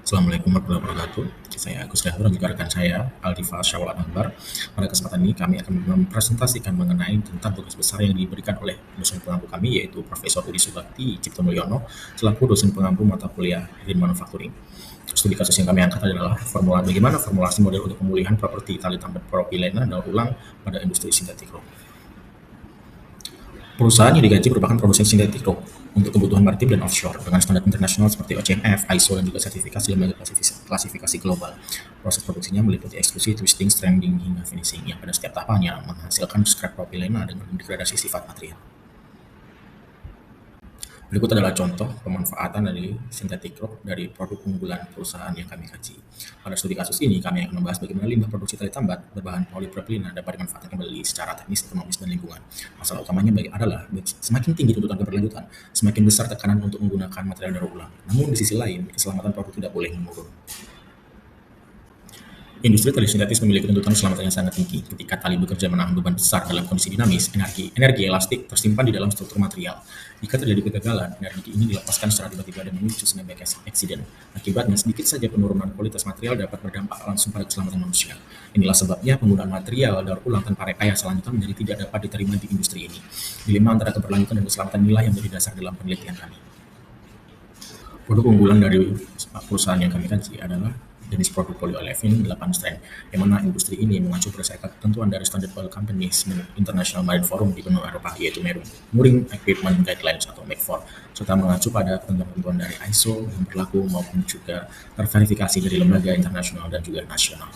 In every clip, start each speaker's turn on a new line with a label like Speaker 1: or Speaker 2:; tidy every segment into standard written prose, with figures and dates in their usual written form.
Speaker 1: Assalamualaikum warahmatullahi wabarakatuh. Saya Agus Gahur dan juga rekan saya Aldifa Syawal Akbar. Pada kesempatan ini kami akan mempresentasikan mengenai tentang tugas besar yang diberikan oleh dosen pengampu kami yaitu Profesor Udi Sugakti Cipto Mulyono selaku dosen pengampu mata kuliah Green Manufacturing. Studi kasus yang kami angkat adalah bagaimana formulasi model untuk pemulihan properti tali tambang propilena daur ulang pada industri sintetik rok. Perusahaan yang digaji merupakan produsen sintetik rok untuk kebutuhan maritim dan offshore dengan standar internasional seperti OCMF, ISO, dan juga sertifikasi lembaga klasifikasi global. Proses produksinya meliputi ekstrusi, twisting, stranding, hingga finishing yang pada setiap tahapannya menghasilkan scrap propilena dengan degradasi sifat material. Berikut adalah contoh pemanfaatan dari sintetik rok dari produk unggulan perusahaan yang kami kaji. Pada studi kasus ini, kami akan membahas bagaimana limbah produksi tali tambat berbahan polipropilena dapat dimanfaatkan kembali secara teknis, ekonomis, dan lingkungan. Masalah utamanya adalah semakin tinggi tuntutan keberlanjutan, semakin besar tekanan untuk menggunakan material daur ulang. Namun di sisi lain, keselamatan produk tidak boleh menurun. Industri tali sintetis memiliki tuntutan keselamatan yang sangat tinggi. Ketika tali bekerja menahan beban besar dalam kondisi dinamis, energi elastik tersimpan di dalam struktur material. Jika terjadi kegagalan, energi ini dilepaskan secara tiba-tiba dan memicu snapback accident. Akibatnya, sedikit saja penurunan kualitas material dapat berdampak langsung pada keselamatan manusia. Inilah sebabnya penggunaan material daur ulang tanpa rekayasa lanjutan menjadi tidak dapat diterima di industri ini. Dilema antara keberlanjutan dan keselamatan inilah yang menjadi dasar dalam penelitian kami. Produk unggulan dari perusahaan yang kami kaji adalah jenis produk polyolefin 8 strand, yang mana industri ini mengacu berdasarkan ketentuan dari Standard Oil Companies International Marine Forum di benua Eropa, yaitu Mooring Equipment Guidelines atau MAC4, serta mengacu pada ketentuan dari ISO yang berlaku maupun juga terverifikasi dari lembaga internasional dan juga nasional.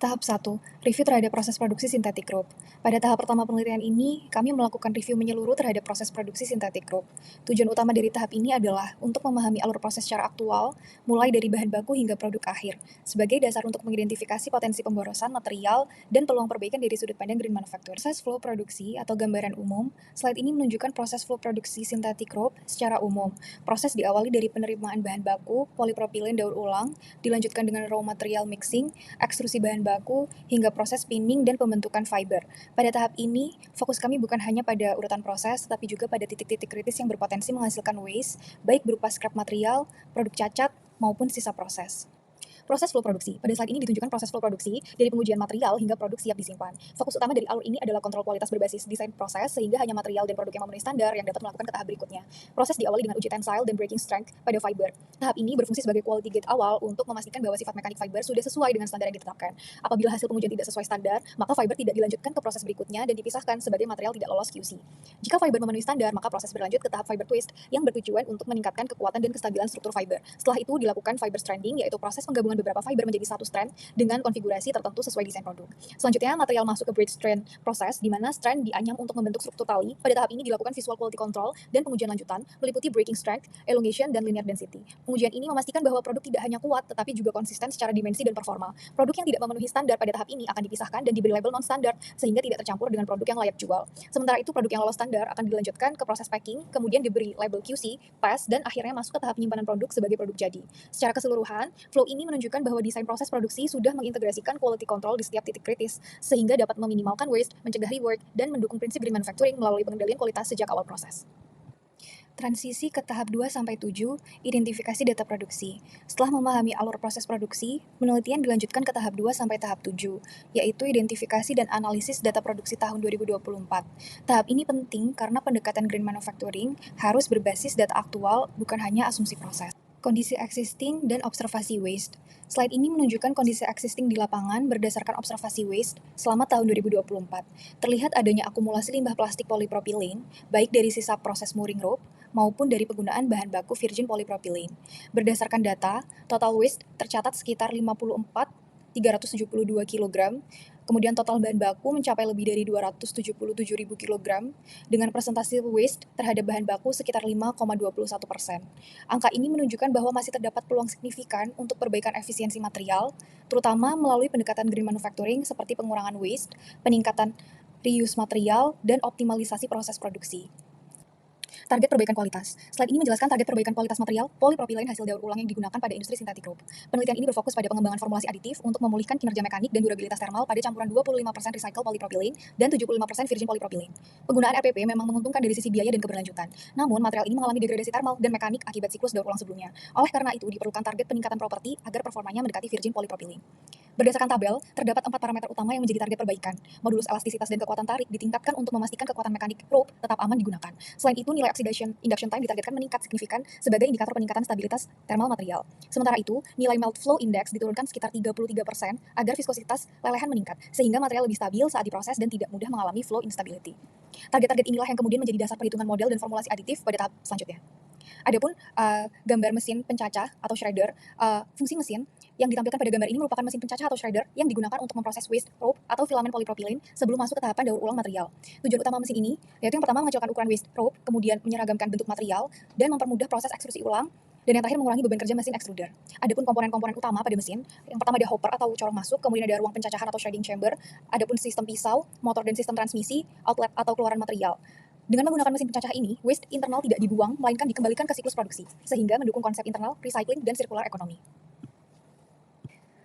Speaker 2: Tahap 1. Review terhadap proses produksi sintetik rope. Pada tahap pertama penelitian ini, kami melakukan review menyeluruh terhadap proses produksi sintetik rope. Tujuan utama dari tahap ini adalah untuk memahami alur proses secara aktual, mulai dari bahan baku hingga produk akhir, sebagai dasar untuk mengidentifikasi potensi pemborosan material dan peluang perbaikan dari sudut pandang green manufacturing. Proses flow produksi atau gambaran umum, slide ini menunjukkan proses flow produksi sintetik rope secara umum. Proses diawali dari penerimaan bahan baku, polipropilen daur ulang, dilanjutkan dengan raw material mixing, ekstrusi bahan baku, hingga proses spinning dan pembentukan fiber. Pada tahap ini, fokus kami bukan hanya pada urutan proses, tetapi juga pada titik-titik kritis yang berpotensi menghasilkan waste, baik berupa scrap material, produk cacat, maupun sisa proses. Proses flow produksi. Pada slide ini ditunjukkan proses flow produksi dari pengujian material hingga produk siap disimpan. Fokus utama dari alur ini adalah kontrol kualitas berbasis desain proses, sehingga hanya material dan produk yang memenuhi standar yang dapat melakukan ke tahap berikutnya. Proses diawali dengan uji tensile dan breaking strength pada fiber. Tahap ini berfungsi sebagai quality gate awal untuk memastikan bahwa sifat mekanik fiber sudah sesuai dengan standar yang ditetapkan. Apabila hasil pengujian tidak sesuai standar, maka fiber tidak dilanjutkan ke proses berikutnya dan dipisahkan sebagai material tidak lolos QC. Jika fiber memenuhi standar, maka proses berlanjut ke tahap fiber twist yang bertujuan untuk meningkatkan kekuatan dan kestabilan struktur fiber. Setelah itu dilakukan fiber stranding, yaitu proses penggabungan beberapa fiber menjadi satu strand dengan konfigurasi tertentu sesuai desain produk. Selanjutnya, material masuk ke bridge strand proses, di mana strand dianyam untuk membentuk struktur tali. Pada tahap ini dilakukan visual quality control dan pengujian lanjutan, meliputi breaking strength, elongation, dan linear density. Pengujian ini memastikan bahwa produk tidak hanya kuat, tetapi juga konsisten secara dimensi dan performa. Produk yang tidak memenuhi standar pada tahap ini akan dipisahkan dan diberi label non-standard, sehingga tidak tercampur dengan produk yang layak jual. Sementara itu, produk yang lolos standar akan dilanjutkan ke proses packing, kemudian diberi label QC, pass, dan akhirnya masuk ke tahap penyimpanan produk sebagai produk jadi. Secara keseluruhan, flow ini menunjukkan bahwa desain proses produksi sudah mengintegrasikan quality control di setiap titik kritis, sehingga dapat meminimalkan waste, mencegah rework, dan mendukung prinsip green manufacturing melalui pengendalian kualitas sejak awal proses. Transisi ke tahap 2-7, identifikasi data produksi. Setelah memahami alur proses produksi, penelitian dilanjutkan ke tahap 2 sampai tahap 7, yaitu identifikasi dan analisis data produksi tahun 2024. Tahap ini penting karena pendekatan green manufacturing harus berbasis data aktual, bukan hanya asumsi proses. Kondisi existing dan observasi waste. Slide ini menunjukkan kondisi existing di lapangan berdasarkan observasi waste selama tahun 2024. Terlihat adanya akumulasi limbah plastik polipropilen, baik dari sisa proses mooring rope maupun dari penggunaan bahan baku virgin polypropylene. Berdasarkan data, total waste tercatat sekitar 54.372 kg, kemudian total bahan baku mencapai lebih dari 277.000 kg, dengan presentasi waste terhadap bahan baku sekitar 5,21%. Angka ini menunjukkan bahwa masih terdapat peluang signifikan untuk perbaikan efisiensi material, terutama melalui pendekatan green manufacturing seperti pengurangan waste, peningkatan reuse material, dan optimalisasi proses produksi. Target perbaikan kualitas. Slide ini menjelaskan target perbaikan kualitas material polipropilen hasil daur ulang yang digunakan pada industri sintetik rope. Penelitian ini berfokus pada pengembangan formulasi aditif untuk memulihkan kinerja mekanik dan durabilitas termal pada campuran 25% recycle polypropylene dan 75% virgin polypropylene. Penggunaan RPP memang menguntungkan dari sisi biaya dan keberlanjutan. Namun, material ini mengalami degradasi termal dan mekanik akibat siklus daur ulang sebelumnya. Oleh karena itu, diperlukan target peningkatan properti agar performanya mendekati virgin polypropylene. Berdasarkan tabel, terdapat 4 parameter utama yang menjadi target perbaikan. Modulus elastisitas dan kekuatan tarik ditingkatkan untuk memastikan kekuatan mekanik rope tetap aman digunakan. Selain itu, nilai oxidation induction time ditargetkan meningkat signifikan sebagai indikator peningkatan stabilitas thermal material. Sementara itu, nilai melt flow index diturunkan sekitar 33% agar viskositas lelehan meningkat, sehingga material lebih stabil saat diproses dan tidak mudah mengalami flow instability. Target-target inilah yang kemudian menjadi dasar perhitungan model dan formulasi aditif pada tahap selanjutnya. Adapun gambar mesin pencacah atau shredder, fungsi mesin yang ditampilkan pada gambar ini merupakan mesin pencacah atau shredder yang digunakan untuk memproses waste rope atau filamen polypropylene sebelum masuk ke tahapan daur ulang material. Tujuan utama mesin ini yaitu yang pertama mengecilkan ukuran waste rope, kemudian menyeragamkan bentuk material, dan mempermudah proses ekstrusi ulang, dan yang terakhir mengurangi beban kerja mesin extruder. Adapun komponen-komponen utama pada mesin, yang pertama ada hopper atau corong masuk, kemudian ada ruang pencacahan atau shredding chamber, adapun sistem pisau, motor dan sistem transmisi, outlet atau keluaran material. Dengan menggunakan mesin pencacah ini, waste internal tidak dibuang, melainkan dikembalikan ke siklus produksi, sehingga mendukung konsep internal, recycling, dan circular economy.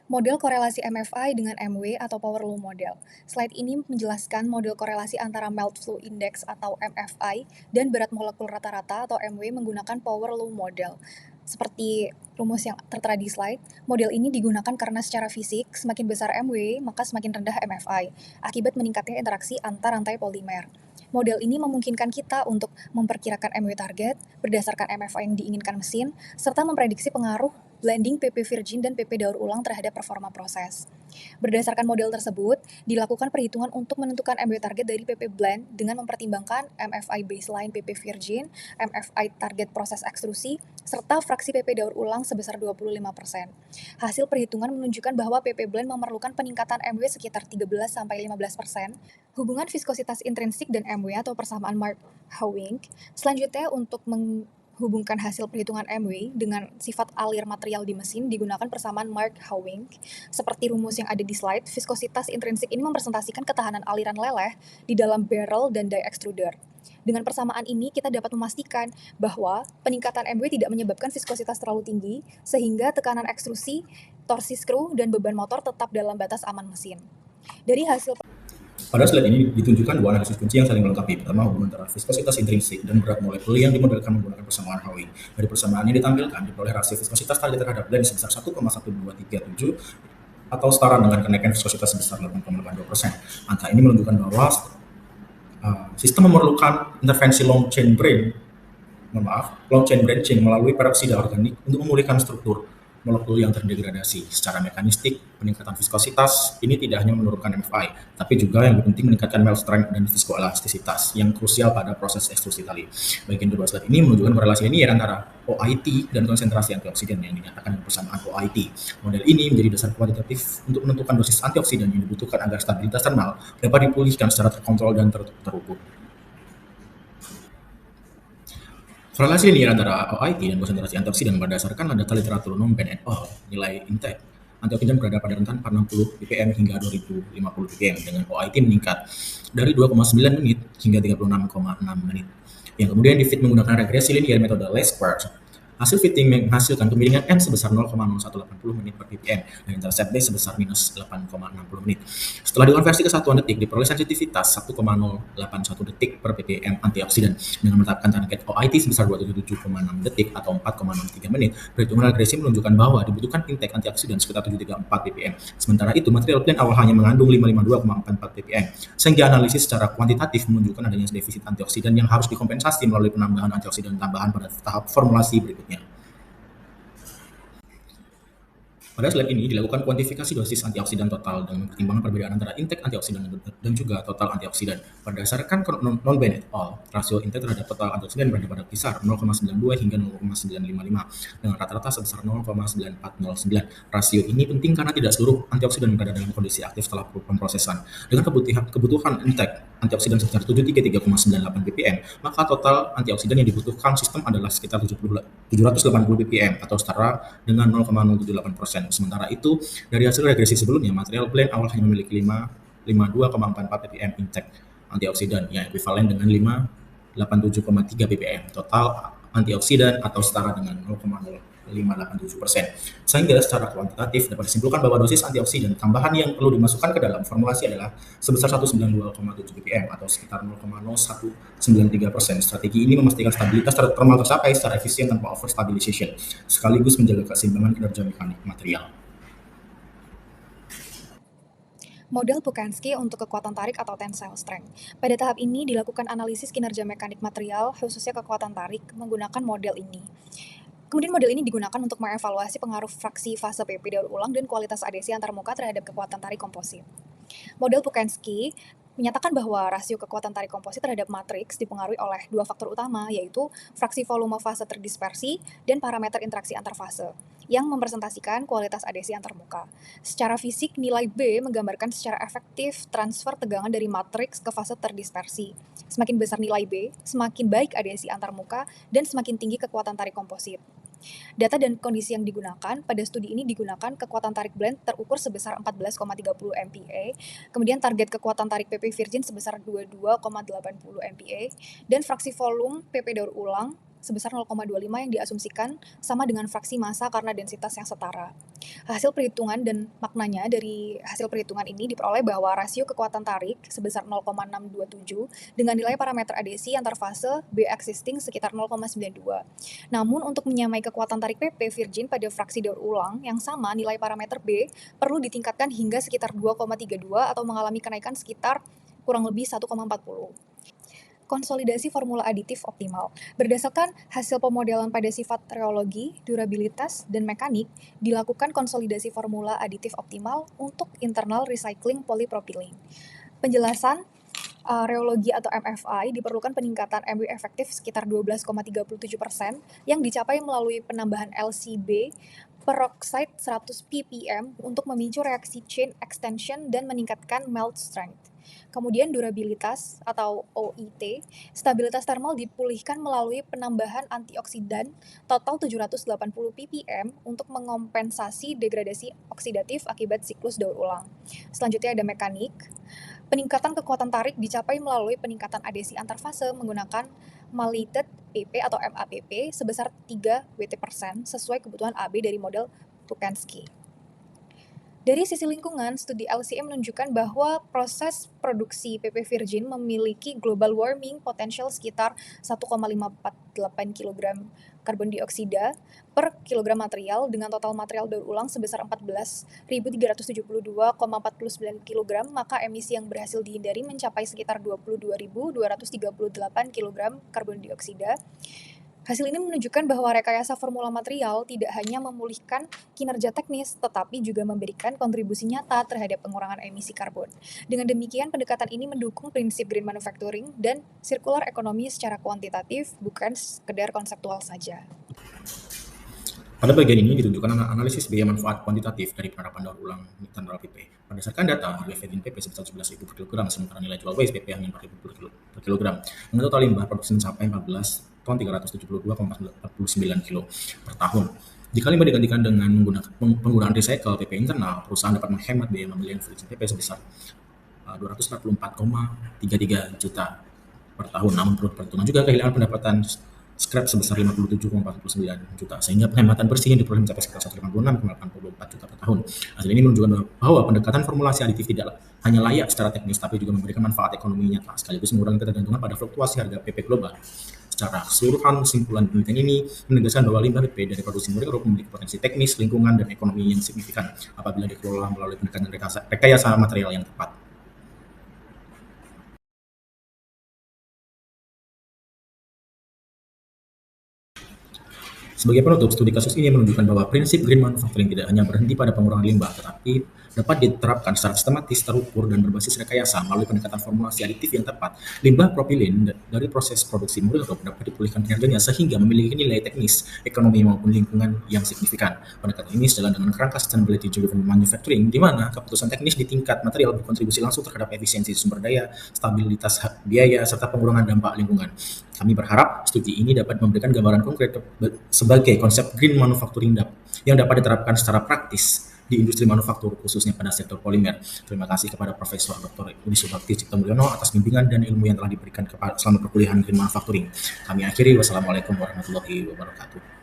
Speaker 2: Model korelasi MFI dengan MW atau Power Law Model. Slide ini menjelaskan model korelasi antara Melt Flow Index atau MFI dan berat molekul rata-rata atau MW menggunakan Power Law Model. Seperti rumus yang tertera di slide, model ini digunakan karena secara fisik semakin besar MW, maka semakin rendah MFI, akibat meningkatnya interaksi antar rantai polimer. Model ini memungkinkan kita untuk memperkirakan MW target berdasarkan MFI yang diinginkan mesin, serta memprediksi pengaruh blending PP virgin dan PP daur ulang terhadap performa proses. Berdasarkan model tersebut, dilakukan perhitungan untuk menentukan MW target dari PP blend dengan mempertimbangkan MFI baseline PP virgin, MFI target proses ekstrusi, serta fraksi PP daur ulang sebesar 25%. Hasil perhitungan menunjukkan bahwa PP blend memerlukan peningkatan MW sekitar 13-15%. Hubungan viskositas intrinsik dan MW atau persamaan Mark-Howing. Selanjutnya, untuk menghubungkan hasil perhitungan MW dengan sifat alir material di mesin digunakan persamaan Mark-Howing. Seperti rumus yang ada di slide, viskositas intrinsik ini mempresentasikan ketahanan aliran leleh di dalam barrel dan die extruder. Dengan persamaan ini, kita dapat memastikan bahwa peningkatan MW tidak menyebabkan viskositas terlalu tinggi, sehingga tekanan ekstrusi, torsi skru, dan beban motor tetap dalam batas aman mesin. Dari hasil
Speaker 1: Pada slide ini ditunjukkan dua analisis kunci yang saling melengkapi. Pertama, hubungan antara viskositas intrinsik dan berat molekul yang dimodelkan menggunakan persamaan Howing. Dari persamaan ini ditampilkan diperoleh rasio viskositas target terhadap blend sebesar 1,1237 atau setara dengan kenaikan viskositas sebesar 8,82%. Angka ini menunjukkan bahwa sistem memerlukan intervensi long chain branching melalui peroksida organik untuk memulihkan struktur molekul yang terdegradasi. Secara mekanistik, peningkatan viskositas ini tidak hanya menurunkan MFI, tapi juga yang lebih penting meningkatkan melt strength dan viskoelastisitas yang krusial pada proses ekstrusi tali. Bagian kedua slide ini menunjukkan korelasi linear antara OIT dan konsentrasi antioksidan yang dinyatakan dengan persamaan OIT. Model ini menjadi dasar kuantitatif untuk menentukan dosis antioksidan yang dibutuhkan agar stabilitas thermal dapat dipulihkan secara terkontrol dan terukur. Korelasi linear antara OIT dan konsentrasi antioksidan berdasarkan data literatur Nomben et al. Nilai intake antioksidan berada pada rentan 40 ppm hingga 2050 ppm dengan OIT meningkat dari 2,9 menit hingga 36,6 menit. Yang kemudian di-fit menggunakan regresi linear metode Lesch-Perth. Hasil fitting menghasilkan kemiringan N sebesar 0,0180 menit per ppm dan intercept B sebesar minus 8,60 menit. Setelah dikonversi ke satuan detik, diperoleh sensitivitas 1,081 detik per ppm antioksidan dengan menetapkan target OIT sebesar 277,6 detik atau 4,63 menit. Perhitungan regresi menunjukkan bahwa dibutuhkan intake antioksidan sekitar 734 ppm. Sementara itu, material blend awal hanya mengandung 552,44 ppm, sehingga analisis secara kuantitatif menunjukkan adanya defisit antioksidan yang harus dikompensasi melalui penambahan antioksidan tambahan pada tahap formulasi berikutnya. Pada slide ini dilakukan kuantifikasi dosis antioksidan total dengan pertimbangan perbedaan antara intake antioksidan dan juga total antioksidan. Berdasarkan Non-Ben et al., rasio intake terhadap total antioksidan berada pada kisar 0,92 hingga 0,955 dengan rata-rata sebesar 0,9409. Rasio ini penting karena tidak seluruh antioksidan berada dalam kondisi aktif setelah pemrosesan. Dengan kebutuhan intake antioksidan sebesar 733,98 ppm, maka total antioksidan yang dibutuhkan sistem adalah sekitar 780 ppm atau setara dengan 0,078%. Sementara itu, dari hasil regresi sebelumnya, material blend awal hanya memiliki 52,44 ppm intake antioksidan yang ekuivalen dengan 87,3 ppm, total antioksidan atau setara dengan 0,0587%. Sehingga secara kuantitatif dapat disimpulkan bahwa dosis antioksidan tambahan yang perlu dimasukkan ke dalam formulasi adalah sebesar 192,7 ppm atau sekitar 0,0193%. Strategi ini memastikan stabilitas termal tercapai secara efisien tanpa overstabilization, sekaligus menjaga keseimbangan kinerja mekanik material.
Speaker 2: Model Pukansky untuk kekuatan tarik atau tensile strength. Pada tahap ini dilakukan analisis kinerja mekanik material, khususnya kekuatan tarik, menggunakan model ini. Kemudian model ini digunakan untuk mengevaluasi pengaruh fraksi fase PP daur ulang dan kualitas adhesi antarmuka terhadap kekuatan tarik komposit. Model Pukansky menyatakan bahwa rasio kekuatan tarik komposit terhadap matriks dipengaruhi oleh dua faktor utama, yaitu fraksi volume fase terdispersi dan parameter interaksi antar fase, yang mempresentasikan kualitas adhesi antarmuka. Secara fisik, nilai B menggambarkan secara efektif transfer tegangan dari matriks ke fase terdispersi. Semakin besar nilai B, semakin baik adhesi antarmuka dan semakin tinggi kekuatan tarik komposit. Data dan kondisi yang digunakan, pada studi ini digunakan kekuatan tarik blend terukur sebesar 14,30 MPa, kemudian target kekuatan tarik PP virgin sebesar 22,80 MPa, dan fraksi volume PP daur ulang sebesar 0,25 yang diasumsikan sama dengan fraksi massa karena densitas yang setara. Hasil perhitungan dan maknanya dari hasil perhitungan ini diperoleh bahwa rasio kekuatan tarik sebesar 0,627 dengan nilai parameter adhesi antar fase B existing sekitar 0,92. Namun untuk menyamai kekuatan tarik PP virgin pada fraksi daur ulang yang sama, nilai parameter B perlu ditingkatkan hingga sekitar 2,32 atau mengalami kenaikan sekitar kurang lebih 1,40. Konsolidasi formula aditif optimal. Berdasarkan hasil pemodelan pada sifat reologi, durabilitas, dan mekanik, dilakukan konsolidasi formula aditif optimal untuk internal recycling polipropilin. Penjelasan reologi atau MFI diperlukan peningkatan MW efektif sekitar 12,37% yang dicapai melalui penambahan LCB peroxide 100 ppm untuk memicu reaksi chain extension dan meningkatkan melt strength. Kemudian durabilitas atau OIT, stabilitas termal dipulihkan melalui penambahan antioksidan total 780 ppm untuk mengompensasi degradasi oksidatif akibat siklus daur ulang. Selanjutnya ada mekanik. Peningkatan kekuatan tarik dicapai melalui peningkatan adhesi antar fase menggunakan malated PP atau MAPP sebesar 3 Wt% sesuai kebutuhan AB dari model Pukansky. Dari sisi lingkungan, studi LCA menunjukkan bahwa proses produksi PP virgin memiliki global warming potential sekitar 1,548 kg karbon dioksida per kilogram material dengan total material daur ulang sebesar 14.372,49 kg, maka emisi yang berhasil dihindari mencapai sekitar 22.238 kg karbon dioksida. Hasil ini menunjukkan bahwa rekayasa formula material tidak hanya memulihkan kinerja teknis, tetapi juga memberikan kontribusi nyata terhadap pengurangan emisi karbon. Dengan demikian, pendekatan ini mendukung prinsip green manufacturing dan circular economy secara kuantitatif, bukan sekedar konseptual saja.
Speaker 1: Pada bagian ini ditunjukkan analisis biaya manfaat kuantitatif dari penerapan daur ulang mineral PP. Berdasarkan data, harga virgin PP sebesar 11.000 per kilogram, sementara nilai jual waste PP hanya 4.000 per kilogram. Dengan total limbah produksi mencapai 14 ton 372,49 kilo per tahun. Jika limbah digantikan dengan penggunaan recycle PP internal, perusahaan dapat menghemat biaya pembelian virgin PP sebesar 244,33 juta per tahun. Namun perlu diperhitungkan juga kehilangan pendapatan scrap sebesar 57,49 juta, sehingga penghematan bersih yang diperoleh mencapai sekitar 156,84 juta per tahun. Hasil ini menunjukkan bahwa pendekatan formulasi aditif tidak hanya layak secara teknis, tapi juga memberikan manfaat ekonomi nyata, sekaligus mengurangi ketergantungan pada fluktuasi harga PP global. Secara keseluruhan, kesimpulan penelitian ini menegaskan bahwa limbah PP dari produksi murid memiliki potensi teknis, lingkungan, dan ekonomi yang signifikan apabila dikelola melalui pendekatan rekayasa material yang tepat. Sebagai penutup, studi kasus ini menunjukkan bahwa prinsip green manufacturing tidak hanya berhenti pada pengurangan limbah, tetapi dapat diterapkan secara sistematis, terukur, dan berbasis rekayasa melalui pendekatan formulasi aditif yang tepat. Limbah propilin dari proses produksi Muril-Roth dapat dipulihkan kinerjanya sehingga memiliki nilai teknis, ekonomi, maupun lingkungan yang signifikan. Pendekatan ini sejalan dengan kerangka sustainability driven manufacturing, di mana keputusan teknis di tingkat material berkontribusi langsung terhadap efisiensi sumber daya, stabilitas biaya, serta pengurangan dampak lingkungan. Kami berharap studi ini dapat memberikan gambaran konkret sebagai konsep green manufacturing yang dapat diterapkan secara praktis di industri manufaktur, khususnya pada sektor polimer. Terima kasih kepada Profesor Dr. Budi Subakti Cipta Mulyono atas bimbingan dan ilmu yang telah diberikan selama perkuliahan Green Manufacturing. Kami akhiri, wassalamualaikum warahmatullahi wabarakatuh.